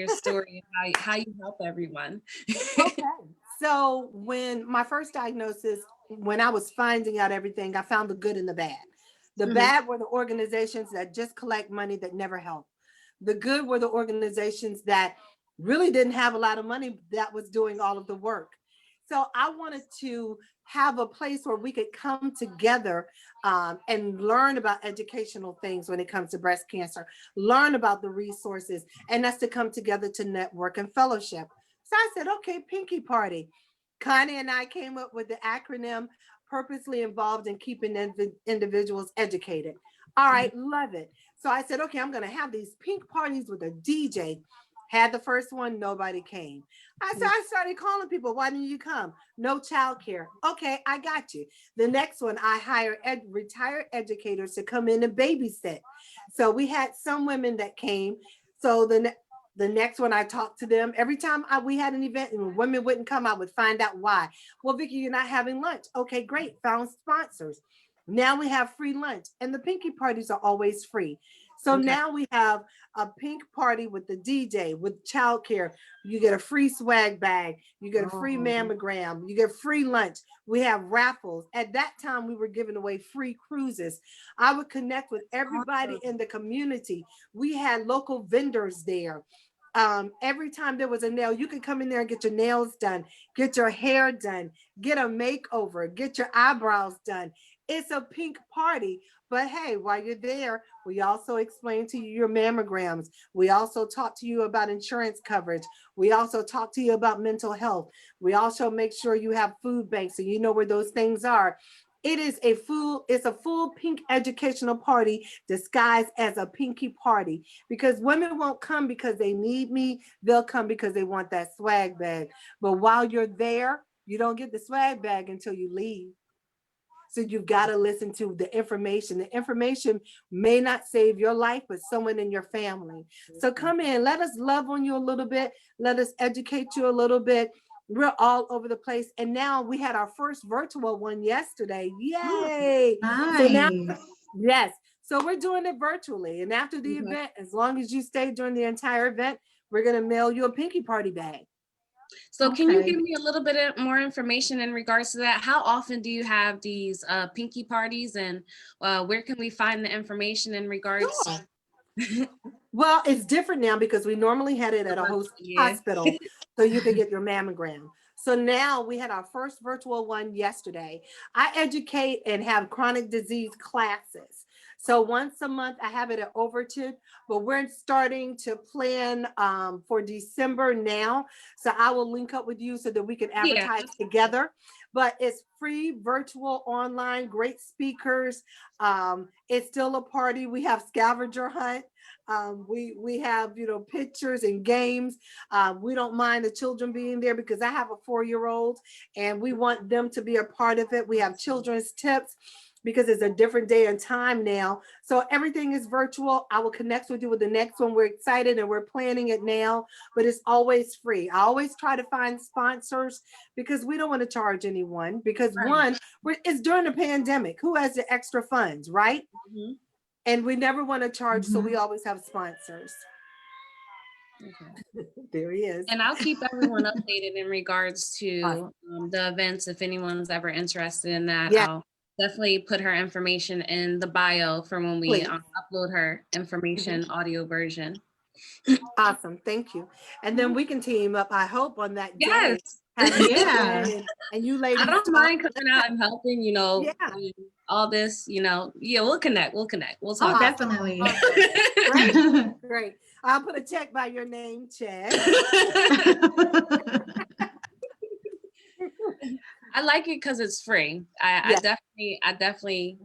S1: story of how you help everyone.
S2: Okay. So when my first diagnosis, when I was finding out everything, I found the good and the bad. The bad were the organizations that just collect money that never help. The good were the organizations that really didn't have a lot of money that was doing all of the work. So I wanted to have a place where we could come together and learn about educational things when it comes to breast cancer, learn about the resources, and us to come together to network and fellowship. So I said, okay, Pinky Party. Connie and I came up with the acronym purposely involved in keeping individuals educated. All right, love it. So I said, okay, I'm going to have these pink parties with a DJ. Had the first one, nobody came. I started calling people. Why didn't you come? No childcare. Okay, I got you. The next one, I hired retired educators to come in and babysit. So we had some women that came. So the next one, I talked to them. Every time we had an event and women wouldn't come, I would find out why. Well, Vicki, you're not having lunch. Okay, great. Found sponsors. Now we have free lunch, and the Pinky parties are always free. So now we have a pink party with the DJ, with childcare. You get a free swag bag. You get a free mammogram. You get free lunch. We have raffles. At that time, we were giving away free cruises. I would connect with everybody in the community. We had local vendors there. Every time there was a nail, you could come in there and get your nails done, get your hair done, get a makeover, get your eyebrows done. It's a pink party. But hey, while you're there, we also explain to you your mammograms. We also talk to you about insurance coverage. We also talk to you about mental health. We also make sure you have food banks so you know where those things are. It's a full pink educational party disguised as a pinky party, because women won't come because they need me. They'll come because they want that swag bag. But while you're there, you don't get the swag bag until you leave. So you've got to listen to the information. The information may not save your life, but someone in your family. So come in, let us love on you a little bit. Let us educate you a little bit. We're all over the place. And now we had our first virtual one yesterday. Yay.
S3: Nice.
S2: So now, yes. So we're doing it virtually. And after the event, as long as you stay during the entire event, we're going to mail you a Pinky Party bag.
S1: So can you give me a little bit more information in regards to that? How often do you have these Pinky parties, and where can we find the information in regards?
S2: Sure. Well, it's different now because we normally had it at a hospital so you could get your mammogram. So now we had our first virtual one yesterday. I educate and have chronic disease classes. So once a month, I have it at Overton, but we're starting to plan for December now. So I will link up with you so that we can advertise together. but it's free, virtual, online, great speakers. It's still a party. We have scavenger hunt. We have, pictures and games. We don't mind the children being there because I have a 4-year-old and we want them to be a part of it. We have children's tips because it's a different day and time now. So everything is virtual. I will connect with you with the next one. We're excited and we're planning it now, but it's always free. I always try to find sponsors because we don't want to charge anyone because one, it's during the pandemic. Who has the extra funds, right?
S1: Mhm.
S2: And we never want to charge, so we always have sponsors.
S1: Okay.
S2: There he is.
S1: And I'll keep everyone updated in regards to
S2: Awesome.
S1: the events. If anyone's ever interested in that,
S2: Yeah.
S1: I'll definitely put her information in the bio for when we
S2: Please.
S1: upload her information audio version.
S2: Awesome. Thank you. And then we can team up, I hope, on that day.
S1: Yes.
S3: Yeah.
S2: And you ladies.
S1: I don't mind coming out and helping,
S2: Yeah.
S1: all this, yeah, we'll connect. We'll
S3: Oh,
S1: talk.
S3: definitely.
S2: Awesome. Great. I'll put a check by your name, check.
S1: I like it because it's free. I definitely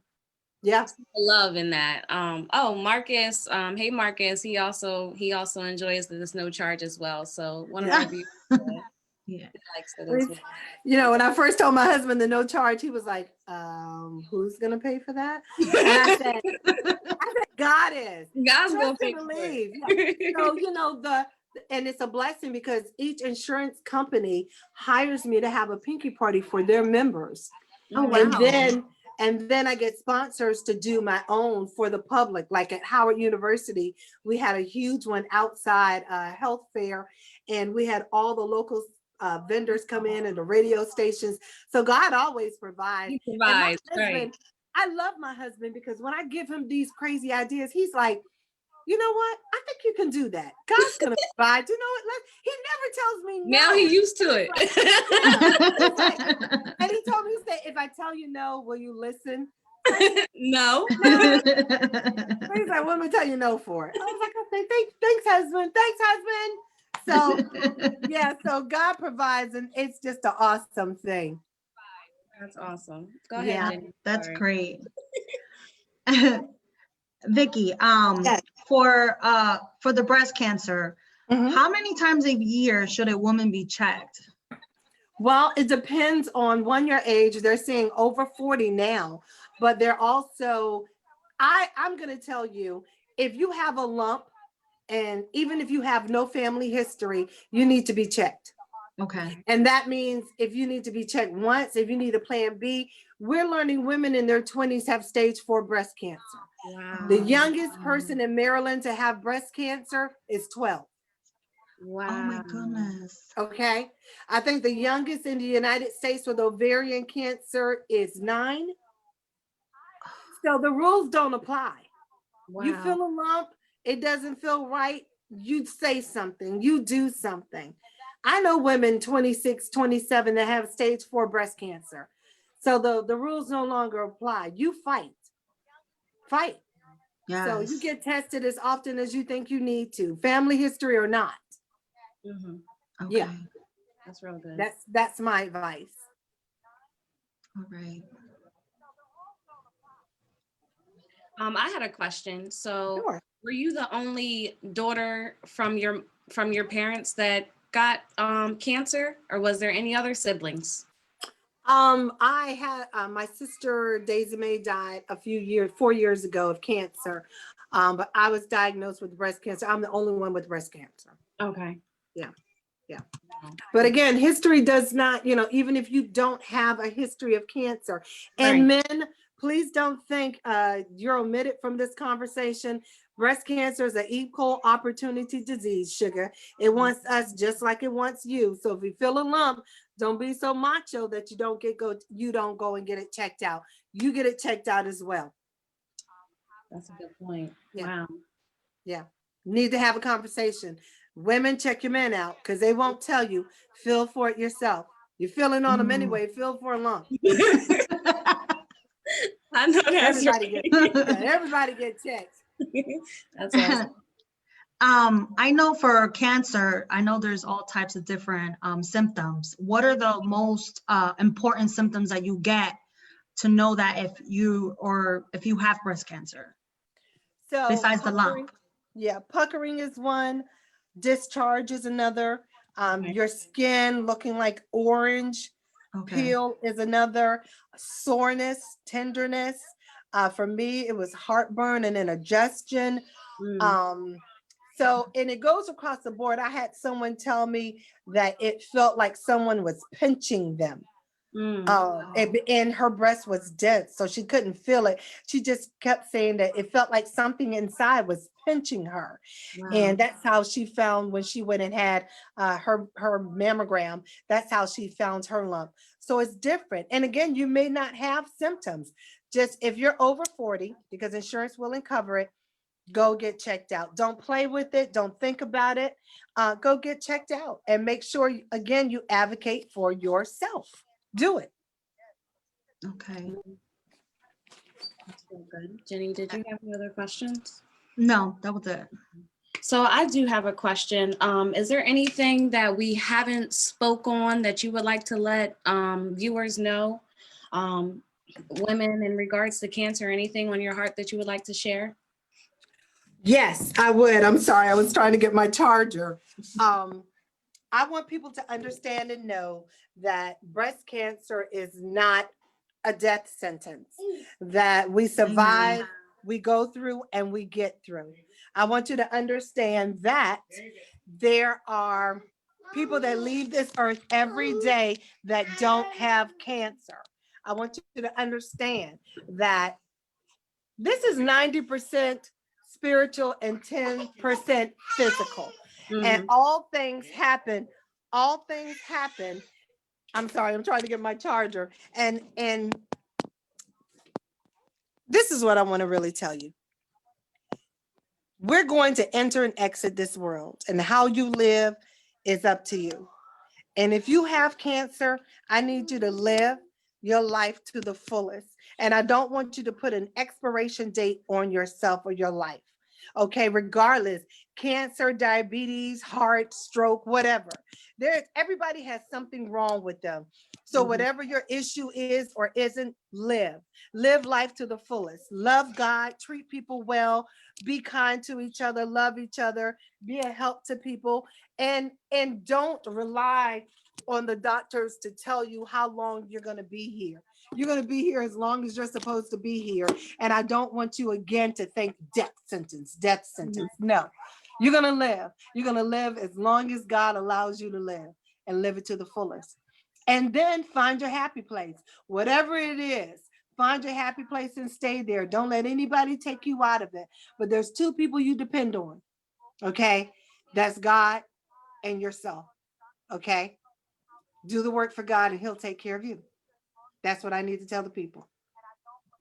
S2: Yeah.
S1: love in that. Marcus, hey Marcus, he also enjoys this no charge as well. So one of our viewers
S3: Yeah.
S1: likes it as well.
S2: When I first told my husband the no charge, he was like, who's gonna pay for that? And I said, God is.
S1: God's gonna
S2: Trust
S1: pay
S2: and
S1: for
S2: believe.
S1: it.
S2: So, and it's a blessing because each insurance company hires me to have a pinky party for their members.
S3: Oh, wow.
S2: And then I get sponsors to do my own for the public. Like at Howard University, we had a huge one outside health fair, and we had all the local vendors come in and the radio stations. So God always provides.
S1: He provides, right.
S2: I love my husband because when I give him these crazy ideas, he's like, you know what? I think you can do that. God's gonna provide. You know what? He never tells me no.
S1: Now he used to it.
S2: And he told me, he said, if I tell you no, will you listen?
S1: No.
S2: He's like, what am I tell you no for? I was like, okay, thanks, husband. Thanks, husband. So so God provides, and it's just an awesome thing.
S1: That's awesome. Go ahead, Jenni.
S3: That's
S1: Sorry.
S3: great. Vicki,
S2: Yes.
S3: for the breast cancer, how many times a year should a woman be checked?
S2: Well, it depends on your age. They're saying over 40 now, but they're also, I'm going to tell you, if you have a lump, and even if you have no family history, you need to be checked.
S3: Okay.
S2: And that means if you need to be checked once, if you need a plan B, we're learning women in their 20s have stage 4 breast cancer.
S1: Wow.
S2: The youngest person in Maryland to have breast cancer is 12.
S1: Wow.
S3: Oh my goodness.
S2: Okay. I think the youngest in the United States with ovarian cancer is 9. So the rules don't apply.
S1: Wow.
S2: You feel a lump, it doesn't feel right, you say something, you do something. I know women 26, 27 that have stage 4 breast cancer. So the rules no longer apply. You fight.
S3: Yes.
S2: So you get tested as often as you think you need to, family history or not.
S3: Okay.
S2: Yeah.
S1: That's real good.
S2: That's my advice.
S3: All right.
S1: I had a question. So
S2: Sure.
S1: were you the only daughter from your parents that got cancer, or was there any other siblings?
S2: I had my sister Daisy Mae died 4 years ago of cancer. But I was diagnosed with breast cancer. I'm the only one with breast cancer.
S1: Okay.
S2: Yeah. But again, history does not, even if you don't have a history of cancer. And men, please don't think you're omitted from this conversation. Breast cancer is an equal opportunity disease, sugar. It wants us just like it wants you. So if you feel a lump, don't be so macho that you don't go and get it checked out. You get it checked out as well.
S1: That's a good point.
S2: Yeah.
S1: Wow.
S2: Yeah. Need to have a conversation. Women, check your men out because they won't tell you. Feel for it yourself. You're feeling on them anyway. Feel for a lump.
S1: I know that's
S2: everybody get checked.
S1: That's awesome.
S3: I know for cancer, I know there's all types of different symptoms. What are the most important symptoms that you get to know that if you have breast cancer,
S2: So
S3: besides the
S2: puckering,
S3: lump?
S2: yeah, puckering is one. Discharge is another.
S3: Okay.
S2: Your skin looking like orange
S3: Okay.
S2: peel is another. Soreness, tenderness. For me, it was heartburn and indigestion.
S1: Mm,
S2: Um, so, and it goes across the board. I had someone tell me that it felt like someone was pinching them.
S1: mm,
S2: And her breast was dense, so she couldn't feel it. She just kept saying that it felt like something inside was pinching her.
S1: wow.
S2: And that's how she found when she went and had her mammogram. That's how she found her lump. So it's different. And again, you may not have symptoms. Just if you're over 40, because insurance will cover it, go get checked out. Don't play with it. Don't think about it. Go get checked out and make sure, again, you advocate for yourself. Do it.
S3: Okay.
S1: That's so good. Jenny, did you have any other questions?
S3: No, that was it.
S1: So I do have a question. Is there anything that we haven't spoke on that you would like to let viewers know? Women in regards to cancer, anything on your heart that you would like to share?
S2: Yes, I would. I'm sorry. I was trying to get my charger. I want people to understand and know that breast cancer is not a death sentence, that we survive, we go through, and we get through. I want you to understand that there are people that leave this earth every day that don't have cancer. I want you to understand that this is 90% spiritual and 10% physical. And
S1: Mhm.
S2: all things happen. All things happen. I'm sorry, I'm trying to get my charger. And this is what I want to really tell you. We're going to enter and exit this world, and how you live is up to you. And if you have cancer, I need you to live your life to the fullest. And I don't want you to put an expiration date on yourself or your life. Okay, regardless, cancer, diabetes, heart, stroke, whatever. Everybody has something wrong with them. So
S1: Mhm.
S2: whatever your issue is or isn't, live. Live life to the fullest. Love God, treat people well, be kind to each other, love each other, be a help to people, and don't rely on the doctors to tell you how long you're going to be here. You're going to be here as long as you're supposed to be here. And I don't want you again to think death sentence, death sentence. No, you're going to live. You're going to live as long as God allows you to live, and live it to the fullest. And then find your happy place, whatever it is. Find your happy place and stay there. Don't let anybody take you out of it. But there's two people you depend on. Okay. That's God and yourself. Okay. Do the work for God and he'll take care of you. That's what I need to tell the people.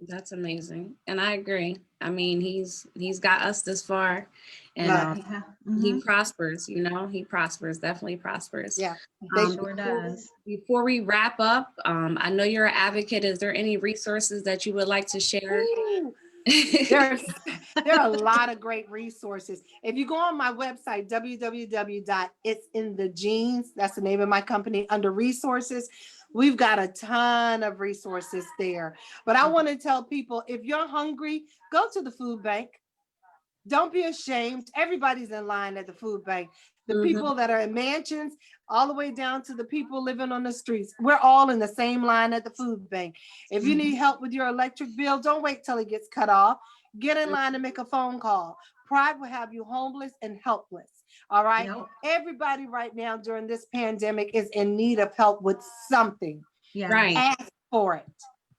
S1: That's amazing. And I agree. I mean, he's got us this far, and
S2: But
S3: Yeah.
S1: he
S3: Mhm.
S1: prospers, he prospers, definitely prospers.
S2: yeah,
S3: He
S2: they,
S3: sure does.
S1: Before we wrap up, I know you're an advocate. Is there any resources that you would like to share?
S2: ooh, there are a lot of great resources. If you go on my website, www.itsinthegenes, that's the name of my company, under resources, we've got a ton of resources there. But I want to tell people, if you're hungry, go to the food bank. Don't be ashamed. Everybody's in line at the food bank. The
S1: Mhm.
S2: people that are in mansions, all the way down to the people living on the streets. We're all in the same line at the food bank. If you need help with your electric bill, don't wait till it gets cut off. Get in line and make a phone call. Pride will have you homeless and helpless. All right.
S3: Yep.
S2: Everybody right now during this pandemic is in need of help with something.
S3: Yes.
S1: Right.
S2: Ask for it.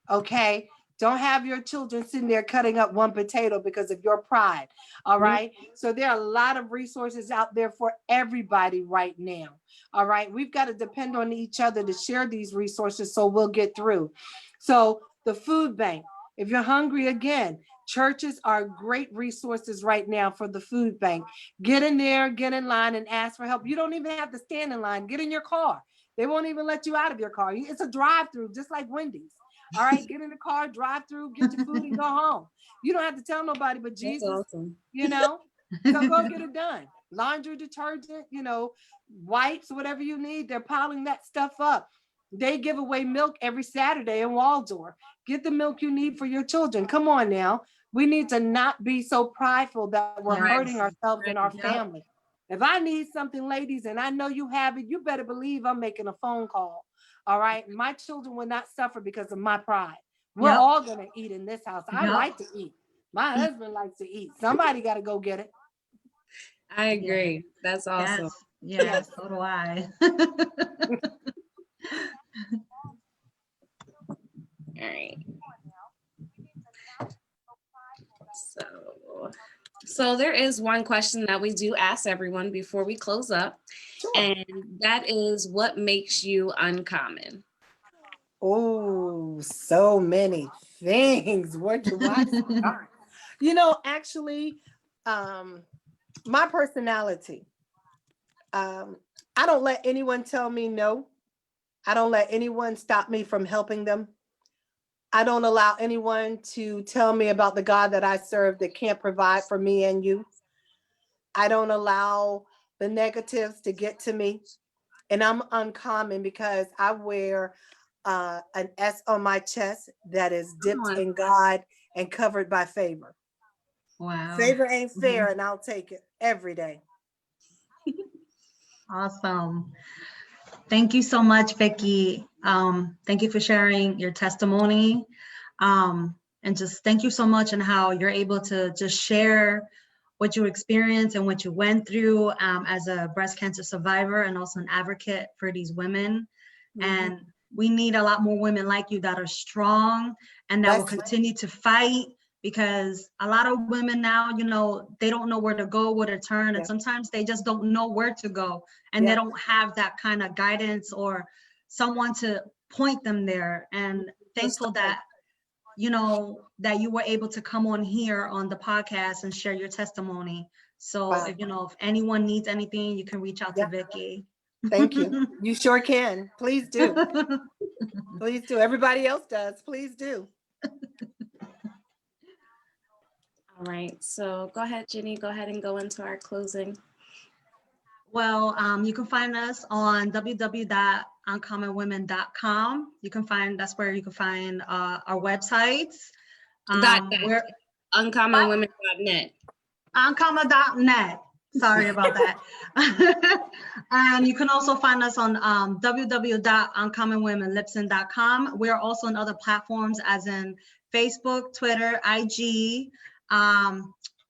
S2: Okay. Don't have your children sitting there cutting up one potato because of your pride. All right. So there are a lot of resources out there for everybody right now. All right. We've got to depend on each other to share these resources so we'll get through. So the food bank, if you're hungry again, churches are great resources right now for the food bank. Get in there, get in line and ask for help. You don't even have to stand in line. Get in your car. They won't even let you out of your car. It's a drive-through, just like Wendy's. All right, get in the car, drive through, get your food and go home. You don't have to tell nobody but
S1: That's
S2: Jesus,
S1: awesome.
S2: you know? So go get it done. Laundry detergent, wipes, whatever you need, they're piling that stuff up. They give away milk every Saturday in Waldorf. Get the milk you need for your children. Come on now. We need to not be so prideful that we're hurting ourselves and our family. If I need something, ladies, and I know you have it, you better believe I'm making a phone call. All right. My children will not suffer because of my pride. We're all going to eat in this house. I like to eat. My husband likes to eat. Somebody got to go get it.
S1: I agree. That's awesome.
S3: Yes, so do I.
S1: All right. So there is one question that we do ask everyone before we close up, and that is, what makes you uncommon?
S2: Oh, so many things. Where do I start? Actually, my personality. I don't let anyone tell me no. I don't let anyone stop me from helping them. I don't allow anyone to tell me about the God that I serve that can't provide for me and you. I don't allow the negatives to get to me. And I'm uncommon because I wear an S on my chest that is dipped in God and covered by favor.
S3: Wow.
S2: Favor ain't fair, and I'll take it every day.
S3: Awesome. Thank you so much, Vicki. Thank you for sharing your testimony. And just thank you so much and how you're able to just share what you experienced and what you went through as a breast cancer survivor and also an advocate for these women. And we need a lot more women like you that are strong and that will continue to fight, because a lot of women now, they don't know where to go, where to turn. And sometimes they just don't know where to go. And they don't have that kind of guidance or someone to point them there. And thankful that, that you were able to come on here on the podcast and share your testimony. So if anyone needs anything, you can reach out to Vicki.
S2: Thank you. You sure can. Please do. Please do. Everybody else does. Please do.
S1: All right. So go ahead, Jenny. Go ahead and go into our closing.
S3: Well, you can find us on www.uncommonwomen.com. That's where you can find our websites.
S1: We're uncommonwomen.net.
S3: Uncommon.net. Sorry about that. And you can also find us on www.uncommonwomenlipson.com. We're also on other platforms as in Facebook, Twitter, IG,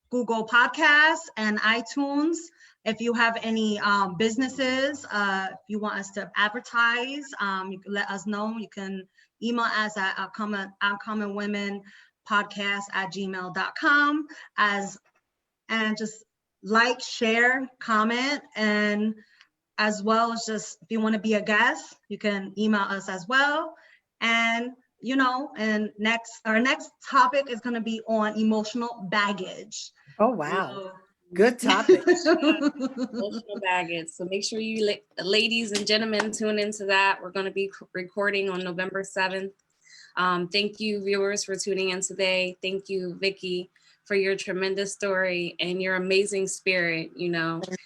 S3: Google Podcasts, and iTunes. If you have any businesses, if you want us to advertise, you can let us know. You can email us at uncommonwomenpodcast@gmail.com and just like, share, comment, and as well as just if you want to be a guest, you can email us as well. And and our next topic is going to be on emotional baggage.
S2: Oh wow. Good topic.
S1: Emotional baggage. So make sure you ladies and gentlemen tune into that. We're going to be recording on November 7th. Thank you, viewers, for tuning in today. Thank you, Vicki, for your tremendous story and your amazing spirit.
S2: Thank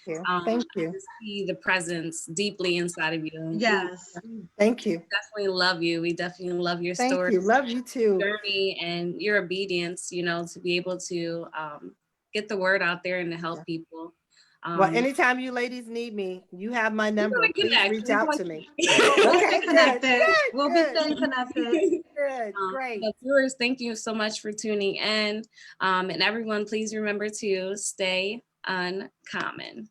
S2: you. Thank you.
S1: I see the presence deeply inside of you.
S3: Yes.
S2: Thank you.
S1: We definitely love you. We definitely love your
S2: Thank
S1: story.
S2: you. Love you too.
S1: Journey and your obedience, to be able to get the word out there and to help people.
S2: Well, anytime you ladies need me, you have my number. Please reach out to me.
S3: We'll stay connected. We'll be staying connected.
S2: Good, great.
S1: Viewers, thank you so much for tuning in. And everyone, please remember to stay uncommon.